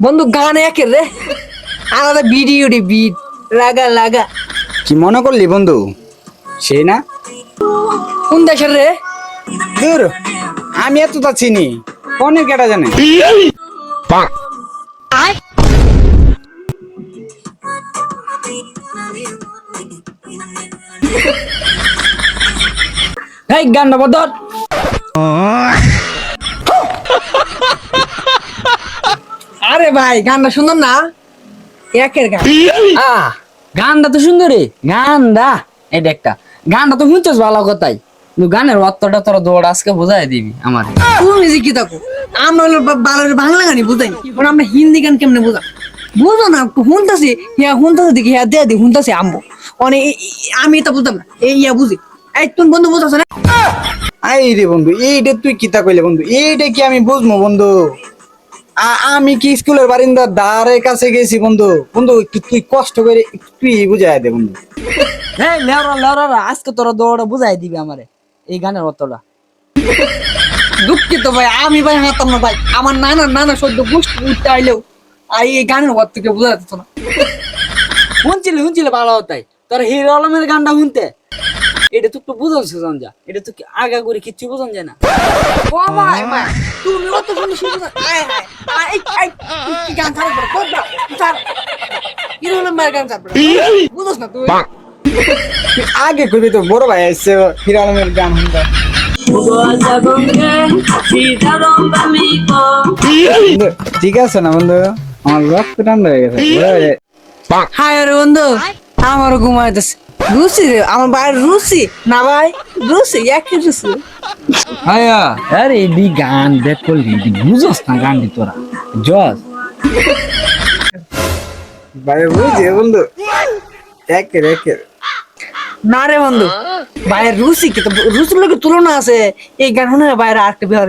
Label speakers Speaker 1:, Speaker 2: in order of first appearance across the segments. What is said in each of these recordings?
Speaker 1: বন্ধু গান একের রে, আলাদা ভিডিও রে, বিট লাগা লাগা।
Speaker 2: কি মনে করলি বন্ধু? সেই না?
Speaker 1: কোন দেশের রে?
Speaker 2: দূর, আমি এতটা চিনি, অনেক কেটা জানে।
Speaker 1: এই গানটা বদল। আরে ভাই গানটা সুন্দর না? একের গান।
Speaker 3: গানটা তো সুন্দরী গানটা, এটা একটা গানটা তো শুনছিস ভালো কথাই, কিন্তু গানের অর্থটা তোরা দৌড় আজকে বোঝাই দিবি আমার।
Speaker 1: তুমি যে কি থাকো, আমরা হলো বাংলা গানই বুঝাই, কারণ আমরা হিন্দি গান কেমনে বুঝা বুঝো না? শুনতাছি হ্যাঁ, শুনতাছি দেখি হ্যাঁ দেয়া দি শুনতাছি আম্বো অনেক, আমি এটা বুঝতাম না, এই ইয়া বুঝি। এই তুমি বন্ধু বুঝাছ না?
Speaker 2: আই রে বন্ধু, এইটা তুই কিতা কইলে বন্ধু? এইটা কি আমি বুঝবো বন্ধু? আমি কি স্কুলের বারিন্দার দ্বারের কাছে গেছি বন্ধু? বন্ধু তুই কষ্ট করে তুই বুঝাই দে বন্ধু।
Speaker 3: হ্যাঁ লেওরা লেওরা, আজকে তোরা দৌড় বুঝাই দিবি আমারে এই গানের অর্থটা।
Speaker 1: দুঃখিত ভাই, আমি ভাই হাতাম না ভাই, আমার নানা নানা সদ্য গোষ্ঠী উঠতে আইলেও এই গানের ওর থেকে বোঝা যেত না।
Speaker 3: শুনছিলে ভালো হতাই, তোর হিরো আলমের গানটা শুনতে, এটা তো একটু বুঝান সুঝান যা, এটা তো আগা করে কিচ্ছু বোঝান যায় না।
Speaker 1: ও ভাই ভাই, তুমি অত শুনি শুনি আয় হায় আয় আয়, কি গান ছাড়ো তোর না ছাড়, কি হলো মার গান ছাড় বুঝছ না তুই?
Speaker 2: আগে কবি তো বড় ভাই এসছে হিরো আলমের গান শুনতে। বন্ধু, ঠিক আছে না বন্ধু? আমার রক্ত ঠান্ডা হয়ে গেছে।
Speaker 1: হায় রে বন্ধু, আমারও ঘুমাইতেছে। রুচি রে, আমার ভাইয়ের রুচি না ভাই, রুচি একই রুচি।
Speaker 3: হায়া আরে এই গান দেখ করলি বুঝস না গানটি তোরা জজ।
Speaker 2: ভাই বুঝে বন্ধু, একের একের।
Speaker 1: না রে বন্ধু, ভাইয়ের রুচি কি তো, রুচির লোকের তুলনা আছে? এই গান শুনে ভাইয়ের আরেকটা বিহার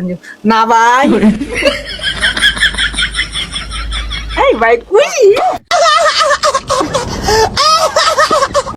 Speaker 1: না ভাই। এই ভাই কই